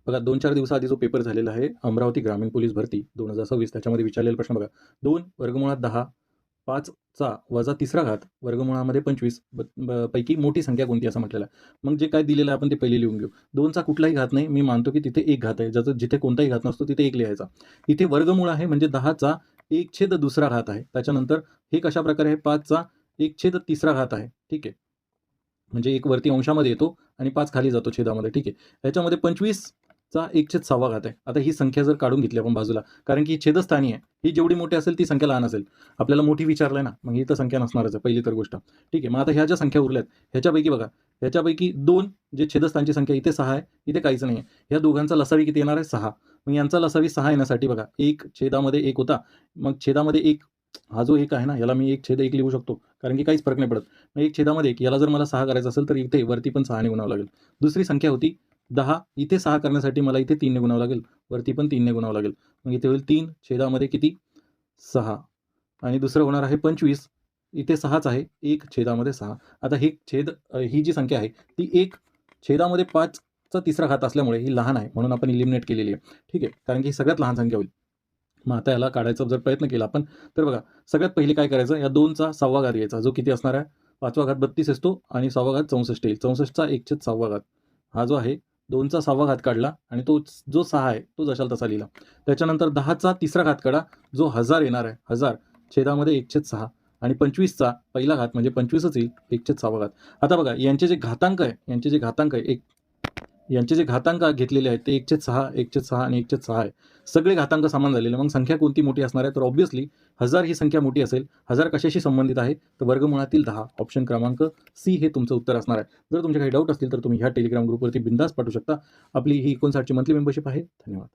बघा 2-4 दिवसाआधी जो पेपर झालेला आहे अमरावती ग्रामीण पोलीस भरती 2026 त्याच्यामध्ये विचारलेला प्रश्न बघा. 2 वर्गमुळात 10, 5चा वजा तिसरा घात वर्गमुळामध्ये 25 पैकी मोठी संख्या कोणती असं म्हटलेलं आहे. मग जे काय दिलेलं आहे आपण ते पहिले लिहून घेऊ. 2चा कुठलाही घात नाही. मी मानतो की तिथे एक घात आहे. ज्याचं जिथे कोणताही घात नसतो तिथे 1 लिहायचा. इथे वर्गमूळ आहे म्हणजे 10चा 1/2 घात आहे. त्याच्यानंतर हे कशाप्रकारे आहे 5चा 1/3 घात आहे. ठीक आहे. म्हणजे 1 वरती अंशामध्ये येतो आणि 5 खाली जातो छेदामध्ये. ठीक आहे. ह्याच्यामध्ये 25चा 1/6 घात आहे. आता ही संख्या जर काढून घेतली आपण बाजूला, कारण की ही छेदस्थानी आहे. ही जेवढी मोठी असेल ती संख्या लहान असेल. आपल्याला मोठी विचारलंय ना, मग ही तर संख्या नसणारच आहे पहिली तर गोष्ट. ठीक आहे. मग आता ह्या ज्या संख्या उरल्यात ह्याच्यापैकी बघा, ह्याच्यापैकी 2 जे छेदस्थानची संख्या इथे 6 आहे, इथे काहीच नाही आहे. ह्या दोघांचा लसावी किती येणार आहे 6. मग यांचा लसावी 6 येण्यासाठी बघा 1 छेदामध्ये 1 होता. मग छेदामध्ये 1 हा जो 1 आहे ना, याला मी 1/1 लिहू शकतो. कारण की काहीच फरक नाही पडत. मग 1 छेदामध्ये 1 याला जर मला 6 करायचं असेल तर इथे वरती पण 6 ने गुणावं लागेल. दुसरी संख्या होती 10 इथे 6 करण्यासाठी मला इथे 3 ने गुणावं लागेल. वरती पण 3 ने गुणावं लागेल. मग इथे होईल 3 छेदामध्ये किती 6 आणि दुसरं होणार आहे 25 इथे 6च आहे. 1 छेदामध्ये 6. आता ही ही जी संख्या आहे ती 1 छेदामध्ये 5चा तिसरा घात असल्यामुळे ही लहान आहे. म्हणून आपण एलिमिनेट केलेली आहे. ठीक आहे. कारण की ही सगळ्यात लहान संख्या होईल. मग आता याला काढायचा जर प्रयत्न केला आपण, तर बघा सगळ्यात पहिले काय करायचं, या 2चा 6वा घात घ्यायचा, जो किती असणार आहे 5वा घात 32 असतो आणि 6वा घात 64 येईल. 64चा 1/6 घात हा जो आहे 2चा 6वा घात काढला आणि तो जो 6 आहे तो जशाला तसा लिहिला. त्याच्यानंतर 10चा तिसरा घात काढा, जो 1000 येणार आहे. 1000 छेदामध्ये 1/6 आणि 25चा पहिला घात म्हणजे 25च येईल 1/6 घात. आता बघा यांचे जे घातांक आहे यांचे जे घातांक घेतलेले आहेत ते 1/6, 1/6 आणि 1/6 आहे. सगळे घातांक समान झालेले. मग संख्या कोणती मोठी असणार आहे? तर ऑब्व्हियसली 1000 ही संख्या मोठी असेल. 1000 कशाशी संबंधित आहे? तर वर्गमुळातील 10. ऑप्शन क्रमांक सी हे तुमचं उत्तर असणार आहे. जर तुमचे काही डाऊट असतील तर तुम्ही ह्या टेलिग्राम ग्रुपवरती बिंदास पाठवू शकता. आपली ही 59ची मंथली मेंबरशिप आहे. धन्यवाद.